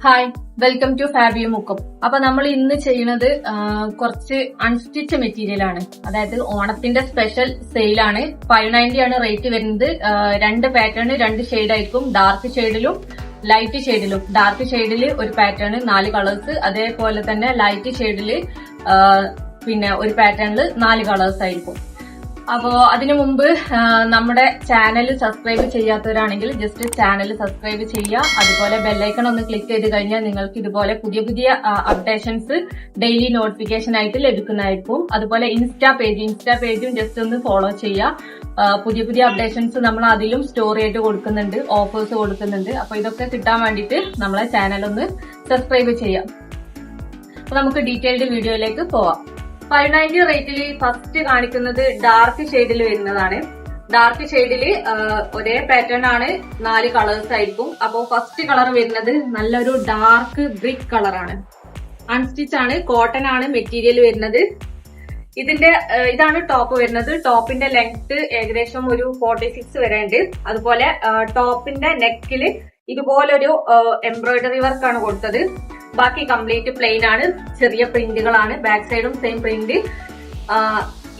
Hi, welcome to Fabiya Mukkam. അപ്പൊ നമ്മൾ ഇന്ന് ചെയ്യുന്നത് കുറച്ച് അൺസ്റ്റിച്ച് മെറ്റീരിയൽ ആണ്. അതായത് ഓണത്തിന്റെ സ്പെഷ്യൽ സെയിലാണ്. 590 ആണ് റേറ്റ് വരുന്നത്. രണ്ട് പാറ്റേൺ, രണ്ട് ഷെയ്ഡ് ആയിരിക്കും. ഡാർക്ക് ഷെയ്ഡിലും ലൈറ്റ് ഷെയ്ഡിലും. ഡാർക്ക് ഷെയ്ഡിൽ ഒരു പാറ്റേൺ 4 കളേഴ്സ്, അതേപോലെ തന്നെ ലൈറ്റ് ഷെയ്ഡിൽ പിന്നെ ഒരു പാറ്റേണിൽ 4 കളേഴ്സ് ആയിരിക്കും. അപ്പോ അതിനു മുമ്പ് നമ്മുടെ ചാനൽ സബ്സ്ക്രൈബ് ചെയ്യാത്തവരാണെങ്കിൽ ജസ്റ്റ് ചാനൽ സബ്സ്ക്രൈബ് ചെയ്യുക. അതുപോലെ ബെല്ലൈക്കൺ ഒന്ന് ക്ലിക്ക് ചെയ്ത് കഴിഞ്ഞാൽ നിങ്ങൾക്ക് ഇതുപോലെ പുതിയ പുതിയ അപ്ഡേഷൻസ് ഡെയിലി നോട്ടിഫിക്കേഷൻ ആയിട്ട് ലഭിക്കുന്നതായിരിക്കും. അതുപോലെ ഇൻസ്റ്റാ പേജും ജസ്റ്റ് ഒന്ന് ഫോളോ ചെയ്യുക. പുതിയ പുതിയ അപ്ഡേഷൻസ് നമ്മൾ അതിലും സ്റ്റോറി ആയിട്ട് കൊടുക്കുന്നുണ്ട്, ഓഫേഴ്സ് കൊടുക്കുന്നുണ്ട്. അപ്പൊ ഇതൊക്കെ കിട്ടാൻ വേണ്ടിയിട്ട് നമ്മളെ ചാനൽ ഒന്ന് സബ്സ്ക്രൈബ് ചെയ്യാം. അപ്പൊ നമുക്ക് ഡീറ്റെയിൽഡ് വീഡിയോയിലേക്ക് പോവാം. 590 റേറ്റിൽ ഫസ്റ്റ് കാണിക്കുന്നത് ഡാർക്ക് ഷെയ്ഡിൽ വരുന്നതാണ്. ഡാർക്ക് ഷെയ്ഡിൽ ഒരേ പാറ്റേൺ ആണ്, 4 കളേഴ്സ് ആയിരിക്കും. അപ്പോ ഫസ്റ്റ് കളർ വരുന്നത് നല്ലൊരു ഡാർക്ക് ബ്രിക്ക് കളറാണ്. അൺസ്റ്റിച്ച് ആണ്, കോട്ടൺ ആണ് മെറ്റീരിയൽ വരുന്നത്. ഇതാണ് ടോപ്പ് വരുന്നത്. ടോപ്പിന്റെ ലെങ്ത് ഏകദേശം ഒരു 46 വരെ ഉണ്ട്. അതുപോലെ ടോപ്പിന്റെ നെക്കില് ഇതുപോലൊരു എംബ്രോയിഡറി വർക്കാണ് കൊടുത്തത്. ബാക്കി കംപ്ലീറ്റ് പ്ലെയിൻ ആണ്, ചെറിയ പ്രിന്റുകളാണ്. ബാക്ക് സൈഡും സെയിം പ്രിന്റ്.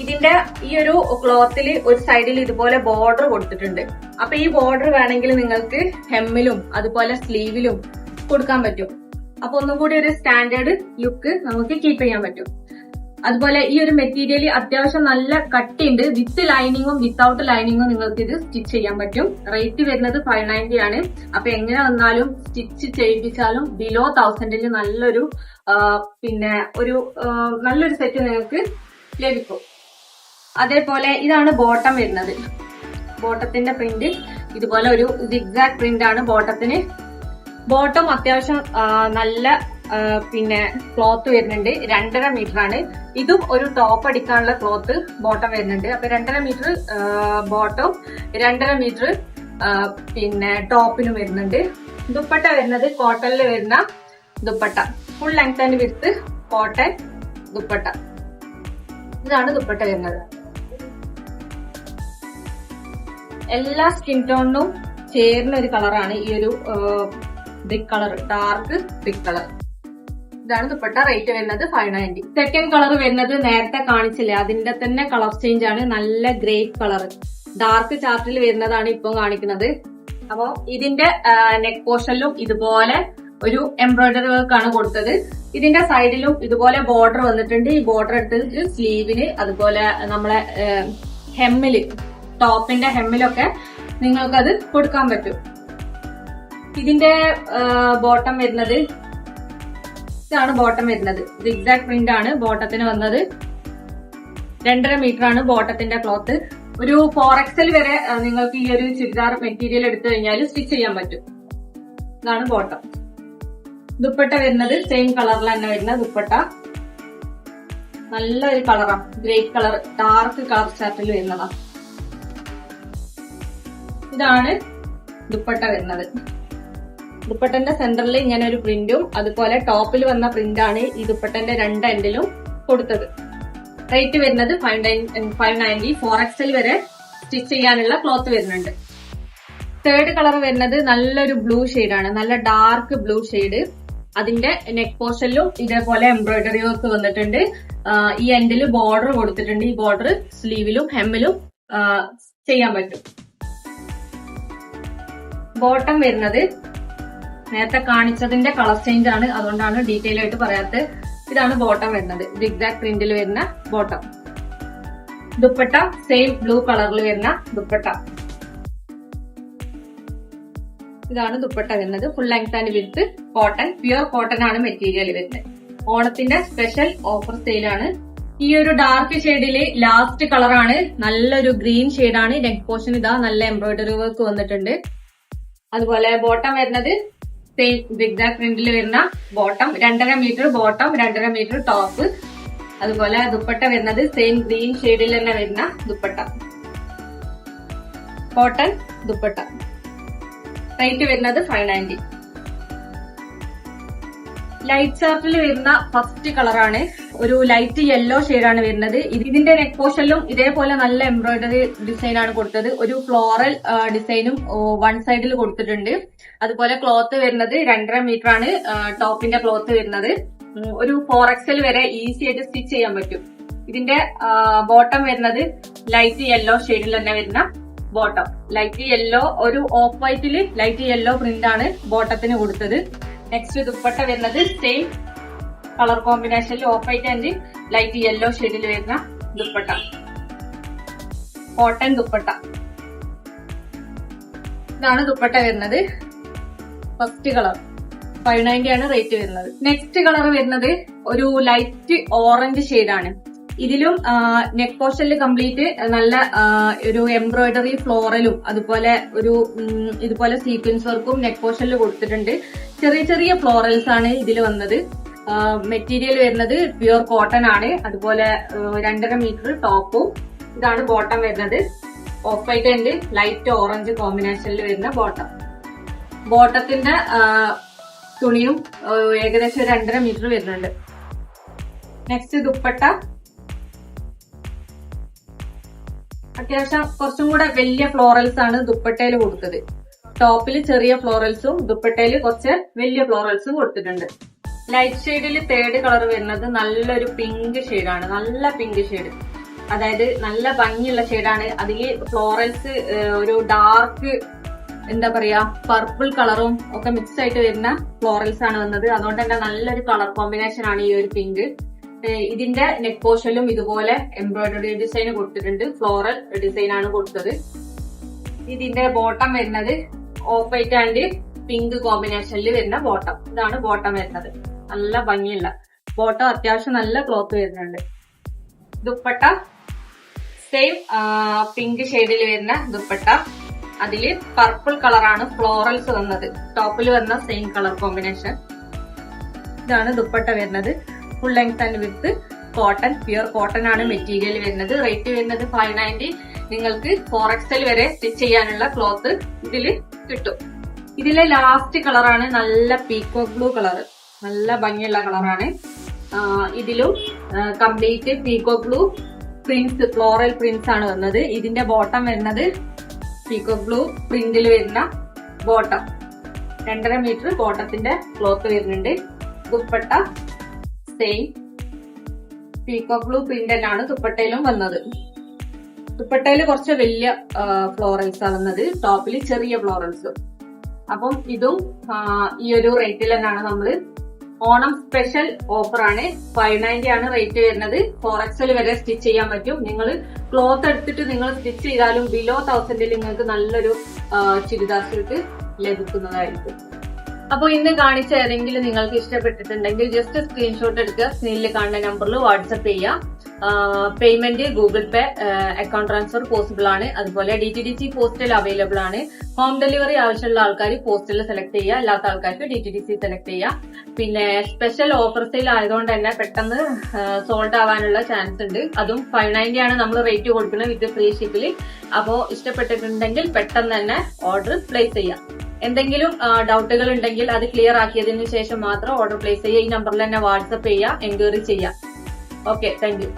ഇതിന്റെ ഈ ഒരു ക്ലോത്തിൽ ഒരു സൈഡിൽ ഇതുപോലെ ബോർഡർ കൊടുത്തിട്ടുണ്ട്. അപ്പൊ ഈ ബോർഡർ വേണമെങ്കിൽ നിങ്ങൾക്ക് ഹെമ്മിലും അതുപോലെ സ്ലീവിലും കൊടുക്കാൻ പറ്റും. അപ്പൊ ഒന്നും കൂടി ഒരു സ്റ്റാൻഡേർഡ് ലുക്ക് നമുക്ക് കീപ്പ് ചെയ്യാൻ പറ്റും. അതുപോലെ ഈ ഒരു മെറ്റീരിയൽ അത്യാവശ്യം നല്ല കട്ടിയുണ്ട്. വിത്ത് ലൈനിങ്ങും വിത്തൌട്ട് ലൈനിങ്ങും നിങ്ങൾക്ക് ഇത് സ്റ്റിച്ച് ചെയ്യാൻ പറ്റും. റേറ്റ് വരുന്നത് 590 ആണ്. അപ്പൊ എങ്ങനെ വന്നാലും സ്റ്റിച്ച് ചെയ്യിപ്പിച്ചാലും ബിലോ 1000 നല്ലൊരു നല്ലൊരു സെറ്റ് നിങ്ങൾക്ക് ലഭിക്കും. അതേപോലെ ഇതാണ് ബോട്ടം വരുന്നത്. ബോട്ടത്തിന്റെ പ്രിന്റ് ഇതുപോലെ ഒരു സിഗ്സാഗ് പ്രിന്റ് ആണ് ബോട്ടത്തിന്. ബോട്ടം അത്യാവശ്യം നല്ല ക്ലോത്ത് വരുന്നുണ്ട്. 2.5 മീറ്റർ ആണ്. ഇതും ഒരു ടോപ്പ് അടിക്കാനുള്ള ക്ലോത്ത് ബോട്ടം വരുന്നുണ്ട്. അപ്പൊ 2.5 മീറ്റർ ബോട്ടം, 2.5 മീറ്റർ ടോപ്പിനും വരുന്നുണ്ട്. ദുപ്പട്ട വരുന്നത് കോട്ടണിൽ വരുന്ന dupatta, full length and width cotton dupatta. ഇതാണ് ദുപ്പട്ട വരുന്നത്. എല്ലാ സ്കിൻ ടോണിനും ചേർന്ന ഒരു കളറാണ് ഈ ഒരു brick colour, dark brick colour. ഇതാണ് ദുപ്പട്ട. റേറ്റ് വരുന്നത് 590. സെക്കൻഡ് കളർ വരുന്നത് നേരത്തെ കാണിച്ചില്ലേ, അതിന്റെ തന്നെ കളർ ചേഞ്ച് ആണ്. നല്ല ഗ്രേപ്പ് കളർ, ഡാർക്ക് ചാർട്ടിൽ വരുന്നതാണ് ഇപ്പം കാണിക്കുന്നത്. അപ്പൊ ഇതിന്റെ നെക്ക് പോർഷനിലും ഇതുപോലെ ഒരു എംബ്രോയിഡറി വർക്ക് ആണ് കൊടുത്തത്. ഇതിന്റെ സൈഡിലും ഇതുപോലെ ബോർഡർ വന്നിട്ടുണ്ട്. ഈ ബോർഡർ എടുത്ത് സ്ലീവിന് അതുപോലെ നമ്മളെ ഹെമ്മില്, ടോപ്പിന്റെ ഹെമ്മിലൊക്കെ നിങ്ങൾക്കത് കൊടുക്കാൻ പറ്റും. ഇതിന്റെ ബോട്ടം വരുന്നത് ഇതാണ്. ബോട്ടം വരുന്നത് സിഗ്സാഗ് പ്രിന്റ് ആണ് ബോട്ടത്തിന് വന്നത്. 2.5 മീറ്റർ ആണ് ബോട്ടത്തിന്റെ ക്ലോത്ത്. ഒരു 4XL വരെ നിങ്ങൾക്ക് ഈ ഒരു ചുരിദാർ മെറ്റീരിയൽ എടുത്തു കഴിഞ്ഞാൽ സ്റ്റിച്ച് ചെയ്യാൻ പറ്റും. ഇതാണ് ബോട്ടം. ദുപ്പട്ട വരുന്നത് സെയിം കളറിൽ തന്നെ വരുന്ന ദുപ്പട്ട. നല്ലൊരു കളറാണ്, ഗ്രേ കളർ, ഡാർക്ക് കളർ ചാർട്ടിൽ വരുന്നതാണ്. ഇതാണ് ദുപ്പട്ട വരുന്നത്. ദുപ്പട്ടന്റെ സെന്ററിൽ ഇങ്ങനെ ഒരു പ്രിന്റും അതുപോലെ ടോപ്പിൽ വന്ന പ്രിന്റാണ് ഈ ദുപ്പട്ടന്റെ 2 എൻഡിലും കൊടുത്തത്. റേറ്റ് വരുന്നത് 590. 4XL വരെ സ്റ്റിച്ച് ചെയ്യാനുള്ള ക്ലോത്ത് വരുന്നുണ്ട്. തേർഡ് കളർ വരുന്നത് നല്ലൊരു ബ്ലൂ ഷെയ്ഡാണ്, നല്ല ഡാർക്ക് ബ്ലൂ ഷെയ്ഡ്. അതിന്റെ നെക്ക് പോർഷനിലും ഇതേപോലെ എംബ്രോയിഡറി വർക്ക് വന്നിട്ടുണ്ട്. ഈ എൻഡിൽ ബോർഡർ കൊടുത്തിട്ടുണ്ട്. ഈ ബോർഡർ സ്ലീവിലും ഹെമ്മിലും ചെയ്യാൻ പറ്റും. ബോട്ടം വരുന്നത് നേരത്തെ കാണിച്ചതിന്റെ കളർ ചേഞ്ച് ആണ്, അതുകൊണ്ടാണ് ഡീറ്റെയിൽ ആയിട്ട് പറയാത്തത്. ഇതാണ് ബോട്ടം വരുന്നത്, സിഗ്സാഗ് പ്രിന്റിൽ വരുന്ന ബോട്ടം. ദുപ്പട്ട സെയിം ബ്ലൂ കളറിൽ വരുന്ന ദുപ്പട്ട. ഇതാണ് ദുപ്പട്ട വരുന്നത്. Full length and width cotton, pure cotton ആണ് മെറ്റീരിയൽ വരുന്നത്. ഓണത്തിന്റെ സ്പെഷ്യൽ ഓഫർ സെയിലാണ്. ഈ ഒരു ഡാർക്ക് ഷെയ്ഡില് ലാസ്റ്റ് കളറാണ്, നല്ലൊരു ഗ്രീൻ ഷെയ്ഡാണ്. നെക്ക് പോർഷൻ ഇതാ നല്ല എംബ്രോയിഡറി വർക്ക് വന്നിട്ടുണ്ട്. അതുപോലെ ബോട്ടം വരുന്നത് സെയിം സിഗ്സാഗ് പ്രിന്റിൽ വരുന്ന bottom, 2.5 metre bottom, 2.5 metre top. അതുപോലെ ദുപ്പട്ട വരുന്നത് സെയിം ഗ്രീൻ ഷെയ്ഡിൽ തന്നെ വരുന്ന ദുപ്പട്ട, കോട്ടൺ ദുപ്പട്ട. റേറ്റ് വരുന്നത് 590. ലൈറ്റ് ചാർട്ടിൽ വരുന്ന ഫസ്റ്റ് കളറാണ്. ഒരു ലൈറ്റ് യെല്ലോ ഷെയ്ഡാണ് വരുന്നത്. ഇതിന്റെ നെക്ക് പോർഷനിലും ഇതേപോലെ നല്ല എംബ്രോയിഡറി ഡിസൈൻ ആണ് കൊടുത്തത്. ഒരു ഫ്ലോറൽ ഡിസൈനും വൺ സൈഡിൽ കൊടുത്തിട്ടുണ്ട്. അതുപോലെ ക്ലോത്ത് വരുന്നത് 2.5 മീറ്റർ ആണ് ടോപ്പിന്റെ ക്ലോത്ത് വരുന്നത്. ഒരു 4XL വരെ ഈസി ആയിട്ട് സ്റ്റിച്ച് ചെയ്യാൻ പറ്റും. ഇതിന്റെ ബോട്ടം വരുന്നത് ലൈറ്റ് യെല്ലോ ഷെയ്ഡിൽ തന്നെ വരുന്ന ബോട്ടം. ലൈറ്റ് യെല്ലോ, ഒരു ഓഫ് വൈറ്റില് ലൈറ്റ് യെല്ലോ പ്രിന്റ് ആണ് ബോട്ടത്തിന് കൊടുത്തത്. നെക്സ്റ്റ് ദുപ്പട്ട വരുന്നത് സെയിം കളർ കോമ്പിനേഷനിൽ off white and light yellow ഷെയ്ഡിൽ വരുന്ന ദുപ്പട്ട, കോട്ടൺ ദുപ്പട്ട. ഇതാണ് ദുപ്പട്ട വരുന്നത്. ഫസ്റ്റ് കളർ 590 ആണ് റേറ്റ് വരുന്നത്. നെക്സ്റ്റ് കളർ വരുന്നത് ഒരു ലൈറ്റ് ഓറഞ്ച് ഷെയ്ഡാണ്. ഇതിലും നെക്ക് പോർഷനിൽ കംപ്ലീറ്റ് നല്ല ഒരു എംബ്രോയിഡറി ഫ്ലോറലും അതുപോലെ ഒരു ഇതുപോലെ സീക്വൻസ് വർക്കും നെക്ക് പോർഷനിൽ കൊടുത്തിട്ടുണ്ട്. ചെറിയ ചെറിയ ഫ്ലോറൽസ് ആണ് ഇതിൽ വന്നത്. മെറ്റീരിയൽ വരുന്നത് പ്യുവർ കോട്ടൺ ആണ്. അതുപോലെ 2.5 മീറ്റർ ടോപ്പും. ഇതാണ് ബോട്ടം വരുന്നത്. Off white and light orange കോമ്പിനേഷനിൽ വരുന്ന ബോട്ടം. ബോട്ടത്തിന്റെ തുണിയും ഏകദേശം 2.5 മീറ്റർ വരുന്നുണ്ട്. നെക്സ്റ്റ് ദുപ്പട്ട. അത്യാവശ്യം കുറച്ചും കൂടെ വലിയ ഫ്ലോറൽസ് ആണ് ദുപ്പട്ടയിൽ കൊടുത്തത്. ടോപ്പിൽ ചെറിയ ഫ്ലോറൽസും ദുപ്പട്ടയിൽ കുറച്ച് വലിയ ഫ്ലോറൽസും കൊടുത്തിട്ടുണ്ട്. ലൈറ്റ് ഷെയ്ഡിൽ തേർഡ് കളർ വരുന്നത് നല്ലൊരു പിങ്ക് ഷെയ്ഡാണ്. നല്ല പിങ്ക് ഷെയ്ഡ്, അതായത് നല്ല ഭംഗിയുള്ള ഷെയ്ഡാണ്. അതിൽ ഫ്ലോറൽസ് ഒരു ഡാർക്ക് എന്താ പറയാ പർപ്പിൾ കളറും ഒക്കെ മിക്സ് ആയിട്ട് വരുന്ന ഫ്ലോറൽസ് ആണ് വന്നത്. അതുകൊണ്ട് തന്നെ നല്ലൊരു കളർ കോമ്പിനേഷൻ ആണ് ഈ ഒരു പിങ്ക്. ഇതിന്റെ നെക്ക് പോർഷനിലും ഇതുപോലെ എംബ്രോയിഡറി ഡിസൈൻ കൊടുത്തിട്ടുണ്ട്. ഫ്ലോറൽ ഡിസൈൻ ആണ് കൊടുത്തത്. ഇതിന്റെ ബോട്ടം വരുന്നത് ഓഫ് വൈറ്റ് ആൻഡ് പിങ്ക് കോമ്പിനേഷനിൽ വരുന്ന ബോട്ടം. ഇതാണ് ബോട്ടം വരുന്നത്. നല്ല ഭംഗിയുള്ള ബോട്ടം, അത്യാവശ്യം നല്ല ക്ലോത്ത് വരുന്നുണ്ട്. ദുപ്പട്ട സെയിം പിങ്ക് ഷെയ്ഡിൽ വരുന്ന ദുപ്പട്ട. അതില് പർപ്പിൾ കളറാണ് ഫ്ലോറൽസ് വന്നത്. ടോപ്പിൽ വന്ന സെയിം കളർ കോമ്പിനേഷൻ. ഇതാണ് ദുപ്പട്ട വരുന്നത്. Full length and with cotton, pure cotton ആണ് മെറ്റീരിയൽ വരുന്നത്. റേറ്റ് വരുന്നത് 590. നിങ്ങൾക്ക് 4XL വരെ സ്റ്റിച്ച് ചെയ്യാനുള്ള ക്ലോത്ത് ഇതില് കിട്ടും. ഇതിലെ ലാസ്റ്റ് കളറാണ് നല്ല പീക്കോക്ക് ബ്ലൂ കളർ. നല്ല ഭംഗിയുള്ള കളറാണ്. ഇതിലും complete peacock blue prints, floral prints ആണ് വന്നത്. ഇതിന്റെ ബോട്ടം വരുന്നത് പീക്കോക്ക് ബ്ലൂ പ്രിന്റിൽ വരുന്ന ബോട്ടം. 2.5 മീറ്റർ ബോട്ടത്തിന്റെ ക്ലോത്ത് വരുന്നുണ്ട്. Dupatta same peacock blue print തന്നെയാണ് ദുപ്പട്ടയിലും വന്നത്. ദുപ്പട്ടയിൽ കുറച്ച് വലിയ ഫ്ലോറൽസ് ആണ് വന്നത്. ടോപ്പിൽ ചെറിയ ഫ്ലോറൽസ്. അപ്പം ഇതും ഈ ഒരു റേറ്റിൽ തന്നെയാണ് നമ്മള്. ഓണം സ്പെഷ്യൽ ഓഫർ ആണ്. 590 ആണ് റേറ്റ് വരുന്നത്. 4XL വരെ സ്റ്റിച്ച് ചെയ്യാൻ പറ്റും. നിങ്ങൾ ക്ലോത്ത് എടുത്തിട്ട് നിങ്ങൾ സ്റ്റിച്ച് ചെയ്താലും ബിലോ 1000 നിങ്ങൾക്ക് നല്ലൊരു ചുരിദാർ സ്യൂട്ട് ലഭിക്കുന്നതായിരിക്കും. അപ്പോൾ ഇന്ന് കാണിച്ച ഏതെങ്കിലും നിങ്ങൾക്ക് ഇഷ്ടപ്പെട്ടിട്ടുണ്ടെങ്കിൽ ജസ്റ്റ് സ്ക്രീൻഷോട്ട് എടുക്കുക. സ്ക്രീനിൽ കാണുന്ന നമ്പറിൽ വാട്സപ്പ് ചെയ്യുക. പേയ്മെന്റ് ഗൂഗിൾ പേ, അക്കൗണ്ട് ട്രാൻസ്ഫർ പോസിബിൾ ആണ്. അതുപോലെ DTDC പോസ്റ്റൽ അവൈലബിൾ ആണ്. ഹോം ഡെലിവറി ആവശ്യമുള്ള ആൾക്കാർ പോസ്റ്റൽ സെലക്ട് ചെയ്യുക, അല്ലാത്ത ആൾക്കാർക്ക് DTDC സെലക്ട് ചെയ്യുക. പിന്നെ സ്പെഷ്യൽ ഓഫർ സെയിൽ ആയതുകൊണ്ട് തന്നെ പെട്ടെന്ന് സോൾഡ് ആവാനുള്ള ചാൻസ് ഉണ്ട്. അതും 590 ആണ് നമ്മൾ റേറ്റ് കൊടുക്കുന്നത് വിത്ത് ഫ്രീ ഷിപ്പിൽ. അപ്പോൾ ഇഷ്ടപ്പെട്ടിട്ടുണ്ടെങ്കിൽ പെട്ടെന്ന് തന്നെ ഓർഡർ പ്ലേസ് ചെയ്യാം. എന്തെങ്കിലും ഡൗട്ടുകൾ ഉണ്ടെങ്കിൽ അത് ക്ലിയർ ആക്കിയതിനു ശേഷം മാത്രം ഓർഡർ പ്ലേസ് ചെയ്യുക. ഈ നമ്പറിൽ തന്നെ വാട്സപ്പ് ചെയ്യുക, എൻക്വയറി ചെയ്യുക. Okay, thank you.